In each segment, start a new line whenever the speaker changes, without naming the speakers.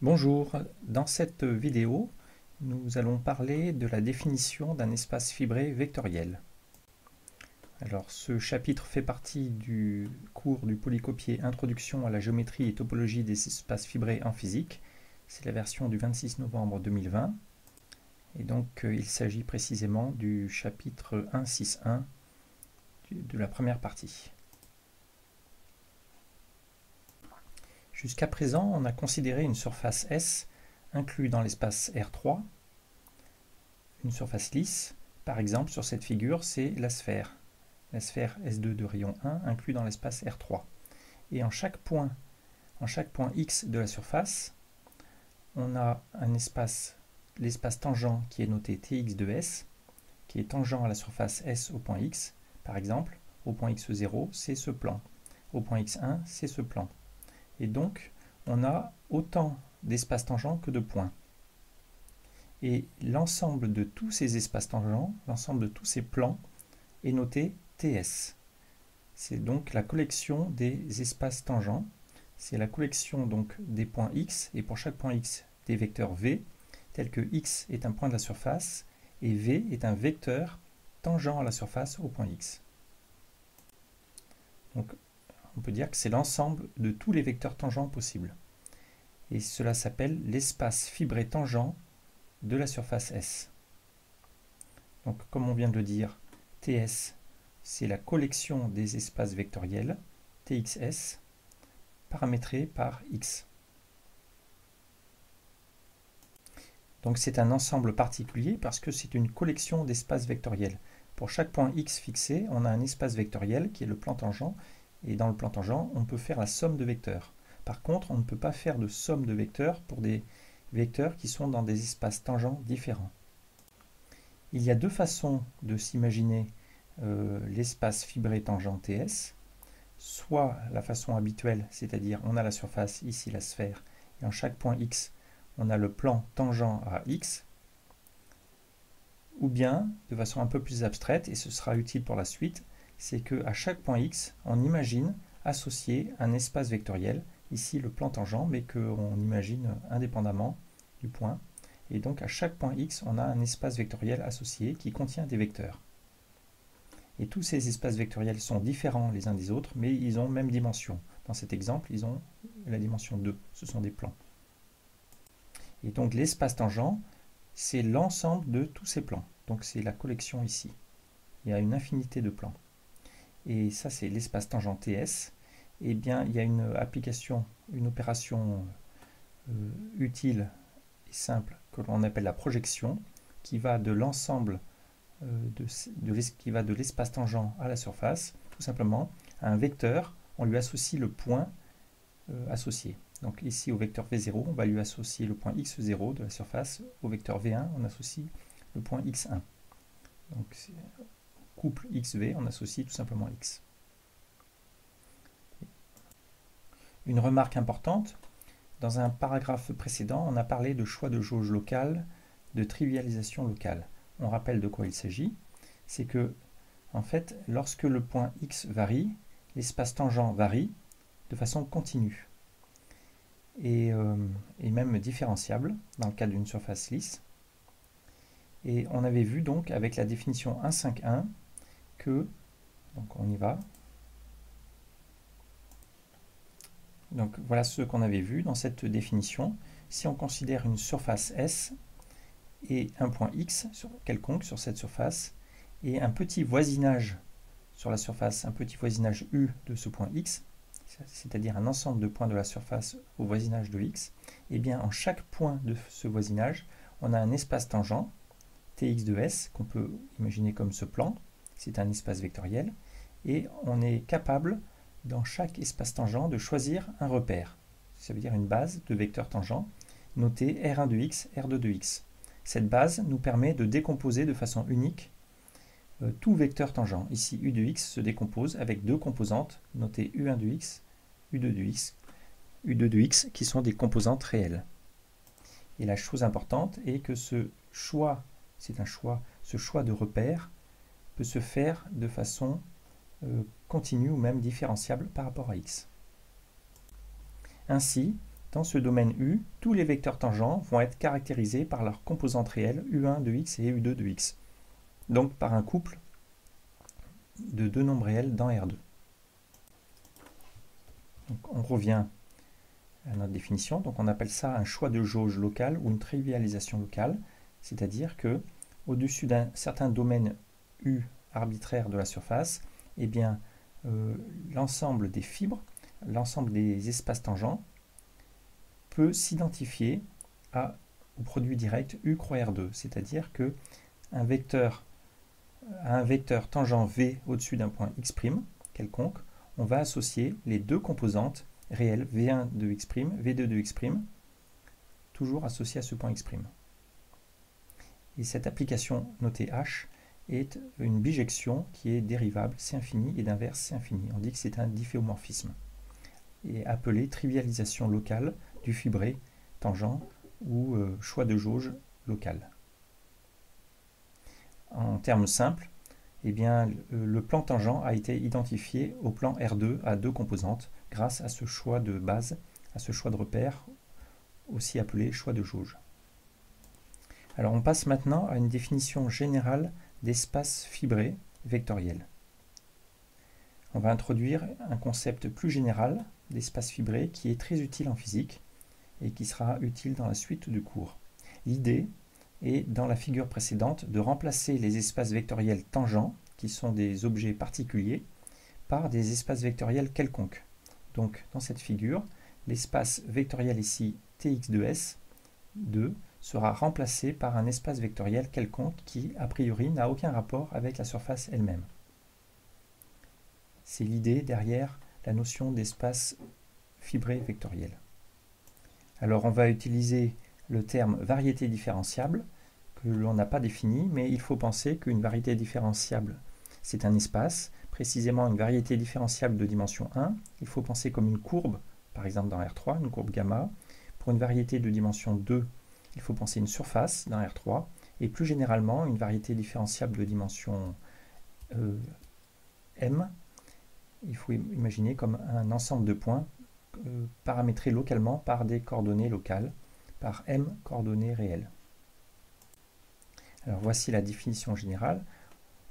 Bonjour, dans cette vidéo, nous allons parler de la définition d'un espace fibré vectoriel. Alors, ce chapitre fait partie du cours du polycopié Introduction à la géométrie et topologie des espaces fibrés en physique. C'est la version du 26 novembre 2020. Et donc, il s'agit précisément du chapitre 1.6.1 de la première partie. Jusqu'à présent, on a considéré une surface S inclue dans l'espace R3, une surface lisse. Par exemple, sur cette figure, c'est la sphère S2 de rayon 1 inclus dans l'espace R3. Et en chaque point X de la surface, on a l'espace tangent qui est noté Tx de S, qui est tangent à la surface S au point X. Par exemple, au point X0, c'est ce plan. Au point X1, c'est ce plan. Et donc, on a autant d'espaces tangents que de points. Et l'ensemble de tous ces espaces tangents, l'ensemble de tous ces plans, est noté TS. C'est donc la collection des espaces tangents. C'est la collection donc des points X, et pour chaque point X, des vecteurs V, tels que X est un point de la surface, et V est un vecteur tangent à la surface au point X. Donc, on peut dire que c'est l'ensemble de tous les vecteurs tangents possibles. Et cela s'appelle l'espace fibré tangent de la surface S. Donc, comme on vient de le dire, TS, c'est la collection des espaces vectoriels, TXS, paramétrés par X. Donc c'est un ensemble particulier parce que c'est une collection d'espaces vectoriels. Pour chaque point X fixé, on a un espace vectoriel qui est le plan tangent, et dans le plan tangent, on peut faire la somme de vecteurs. Par contre, on ne peut pas faire de somme de vecteurs pour des vecteurs qui sont dans des espaces tangents différents. Il y a deux façons de s'imaginer l'espace fibré tangent TS, soit la façon habituelle, c'est-à-dire on a la surface, ici la sphère, et en chaque point X, on a le plan tangent à X, ou bien, de façon un peu plus abstraite, et ce sera utile pour la suite, c'est qu'à chaque point X, on imagine associer un espace vectoriel, ici le plan tangent, mais qu'on imagine indépendamment du point. Et donc à chaque point X, on a un espace vectoriel associé qui contient des vecteurs. Et tous ces espaces vectoriels sont différents les uns des autres, mais ils ont même dimension. Dans cet exemple, ils ont la dimension 2, ce sont des plans. Et donc l'espace tangent, c'est l'ensemble de tous ces plans. Donc c'est la collection ici. Il y a une infinité de plans. Et ça, c'est l'espace tangent TS. Eh bien, il y a une application, une opération utile et simple que l'on appelle la projection, qui va de l'ensemble qui va de l'espace tangent à la surface, tout simplement, à un vecteur, on lui associe le point associé. Donc ici, au vecteur V0, on va lui associer le point X0 de la surface. Au vecteur V1, on associe le point X1. Donc, couple XV, on associe tout simplement X. Une remarque importante, dans un paragraphe précédent, on a parlé de choix de jauge locale, de trivialisation locale. On rappelle de quoi il s'agit. C'est que, en fait, lorsque le point X varie, l'espace tangent varie de façon continue et même différenciable dans le cas d'une surface lisse. Et on avait vu donc avec la définition 1.5.1 que, donc on y va, donc voilà ce qu'on avait vu dans cette définition. Si on considère une surface S et un point X quelconque sur cette surface et un petit voisinage sur la surface, un petit voisinage U de ce point X, c'est-à-dire un ensemble de points de la surface au voisinage de X, et bien en chaque point de ce voisinage, on a un espace tangent, Tx de S, qu'on peut imaginer comme ce plan, c'est un espace vectoriel, et on est capable, dans chaque espace tangent, de choisir un repère. Ça veut dire une base de vecteurs tangents, notée R1 de X, R2 de X. Cette base nous permet de décomposer de façon unique tout vecteur tangent. Ici, U de X se décompose avec deux composantes, notées U1 de X, U2 de X, U2 de X, qui sont des composantes réelles. Et la chose importante est que ce choix de repère peut se faire de façon continue ou même différenciable par rapport à X. Ainsi, Dans ce domaine U, tous les vecteurs tangents vont être caractérisés par leur composante réelle U1 de x et U2 de x, donc par un couple de deux nombres réels dans R2. Donc on revient à notre définition, donc on appelle ça un choix de jauge local ou une trivialisation locale, c'est-à-dire que au-dessus d'un certain domaine U arbitraire de la surface, eh bien l'ensemble des fibres, l'ensemble des espaces tangents peut s'identifier au produit direct U croix R2, c'est-à-dire que un vecteur tangent V au-dessus d'un point x' quelconque, on va associer les deux composantes réelles V1 de x', V2 de x', toujours associées à ce point x'. Et cette application notée H est une bijection qui est dérivable C infini et d'inverse C infini. On dit que c'est un difféomorphisme et appelé trivialisation locale du fibré tangent ou choix de jauge local. En termes simples, eh bien, le plan tangent a été identifié au plan R2 à deux composantes grâce à ce choix de base, à ce choix de repère, aussi appelé choix de jauge. Alors on passe maintenant à une définition générale d'espace fibré vectoriel. On va introduire un concept plus général d'espace fibré qui est très utile en physique et qui sera utile dans la suite du cours. L'idée est, dans la figure précédente, de remplacer les espaces vectoriels tangents, qui sont des objets particuliers, par des espaces vectoriels quelconques. Donc dans cette figure, l'espace vectoriel ici Tx de S2 sera remplacé par un espace vectoriel quelconque qui, a priori, n'a aucun rapport avec la surface elle-même. C'est l'idée derrière la notion d'espace fibré vectoriel. Alors on va utiliser le terme variété différenciable, que l'on n'a pas défini, mais il faut penser qu'une variété différenciable, c'est un espace, précisément une variété différenciable de dimension 1. Il faut penser comme une courbe, par exemple dans R3, une courbe gamma. Pour une variété de dimension 2, il faut penser une surface dans R3, et plus généralement, une variété différenciable de dimension M, il faut imaginer comme un ensemble de points paramétrés localement par des coordonnées locales, par M coordonnées réelles. Alors voici la définition générale.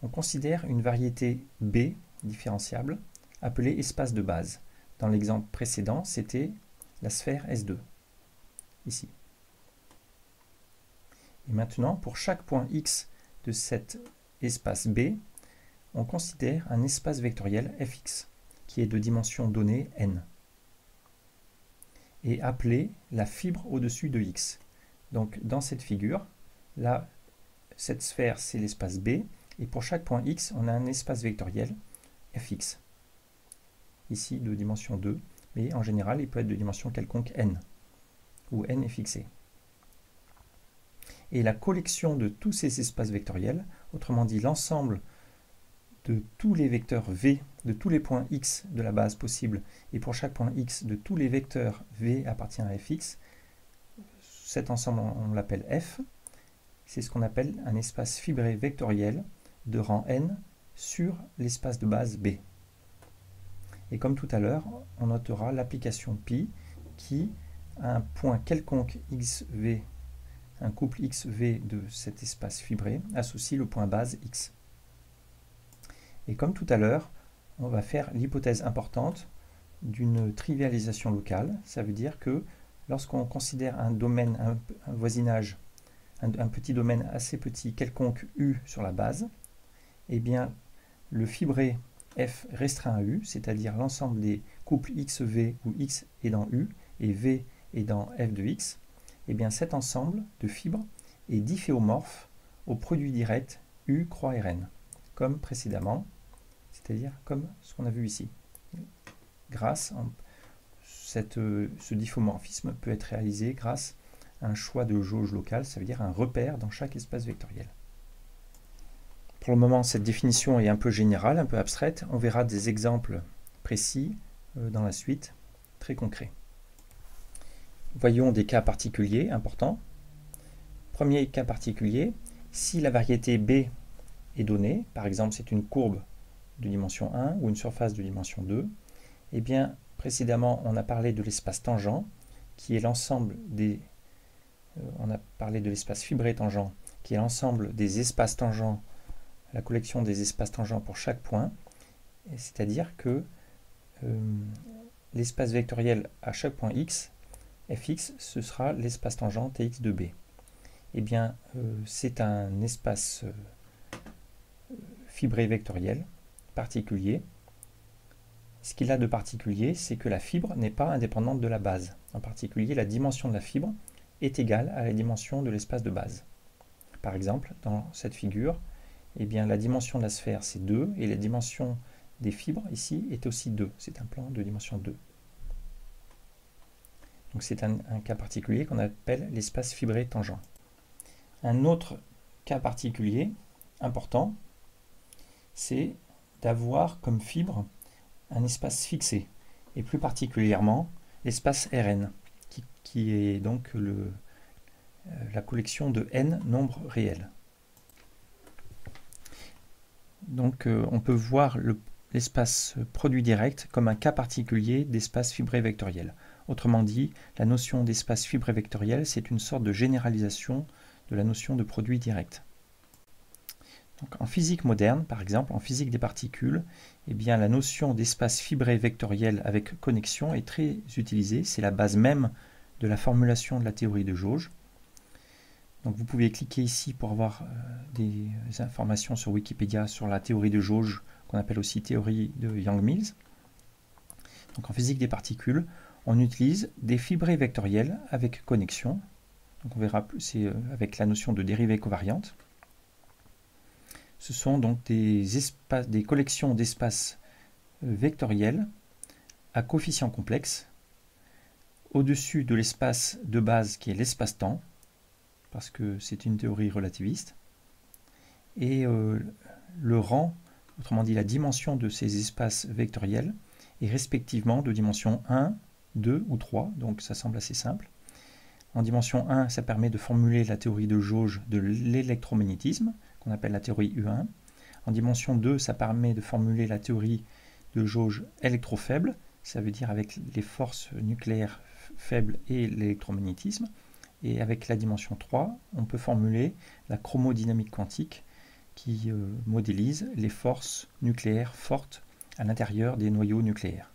On considère une variété B différenciable appelée espace de base. Dans l'exemple précédent, c'était la sphère S2, ici. Et maintenant, pour chaque point X de cet espace B, on considère un espace vectoriel Fx, qui est de dimension donnée n, et appelé la fibre au-dessus de X. Donc dans cette figure, là, cette sphère, c'est l'espace B, et pour chaque point X, on a un espace vectoriel Fx, ici de dimension 2, mais en général, il peut être de dimension quelconque n, où n est fixé. Et la collection de tous ces espaces vectoriels, autrement dit l'ensemble de tous les vecteurs V, de tous les points X de la base possible, et pour chaque point X de tous les vecteurs V appartient à Fx, cet ensemble on l'appelle F, c'est ce qu'on appelle un espace fibré vectoriel de rang n sur l'espace de base B. Et comme tout à l'heure, on notera l'application π qui, à un point quelconque XV, un couple XV de cet espace fibré, associe le point base X. Et comme tout à l'heure, on va faire l'hypothèse importante d'une trivialisation locale. Ça veut dire que lorsqu'on considère un domaine, un voisinage, un petit domaine assez petit, quelconque U sur la base, eh bien, le fibré F restreint à U, c'est-à-dire l'ensemble des couples XV où X est dans U et V est dans F de X, eh bien cet ensemble de fibres est difféomorphe au produit direct U croix Rn, comme précédemment, c'est-à-dire comme ce qu'on a vu ici. Ce difféomorphisme peut être réalisé grâce à un choix de jauge locale, ça veut dire un repère dans chaque espace vectoriel. Pour le moment, cette définition est un peu générale, un peu abstraite. On verra des exemples précis dans la suite, très concrets. Voyons des cas particuliers importants. Premier cas particulier, si la variété B est donnée, par exemple c'est une courbe de dimension 1 ou une surface de dimension 2, eh bien précédemment on a parlé de l'espace tangent qui est l'ensemble des... on a parlé de l'espace fibré tangent, qui est l'ensemble des espaces tangents, la collection des espaces tangents pour chaque point, c'est-à-dire que l'espace vectoriel à chaque point x, fx, ce sera l'espace tangent tx de b. Eh bien, c'est un espace fibré vectoriel particulier. Ce qu'il a de particulier, c'est que la fibre n'est pas indépendante de la base. En particulier, la dimension de la fibre est égale à la dimension de l'espace de base. Par exemple, dans cette figure, eh bien, la dimension de la sphère, c'est 2, et la dimension des fibres, ici, est aussi 2. C'est un plan de dimension 2. Donc c'est un cas particulier qu'on appelle l'espace fibré tangent. Un autre cas particulier important, c'est d'avoir comme fibre un espace fixé, et plus particulièrement l'espace Rn, qui est donc la collection de n nombres réels. Donc on peut voir l'espace produit direct comme un cas particulier d'espace fibré vectoriel. Autrement dit, la notion d'espace fibré vectoriel, c'est une sorte de généralisation de la notion de produit direct. Donc, en physique moderne, par exemple, en physique des particules, eh bien, la notion d'espace fibré vectoriel avec connexion est très utilisée. C'est la base même de la formulation de la théorie de jauge. Donc, vous pouvez cliquer ici pour avoir des informations sur Wikipédia sur la théorie de jauge, qu'on appelle aussi théorie de Yang-Mills. Donc, en physique des particules, on utilise des fibrés vectoriels avec connexion. Donc, on verra plus, c'est avec la notion de dérivée covariante. Ce sont donc des collections d'espaces vectoriels à coefficients complexes au-dessus de l'espace de base qui est l'espace-temps, parce que c'est une théorie relativiste, et le rang, autrement dit la dimension de ces espaces vectoriels, est respectivement de dimension 1, 2 ou 3, donc ça semble assez simple. En dimension 1, ça permet de formuler la théorie de jauge de l'électromagnétisme, qu'on appelle la théorie U1. En dimension 2, ça permet de formuler la théorie de jauge électrofaible, ça veut dire avec les forces nucléaires faibles et l'électromagnétisme. Et avec la dimension 3, on peut formuler la chromodynamique quantique qui modélise les forces nucléaires fortes à l'intérieur des noyaux nucléaires.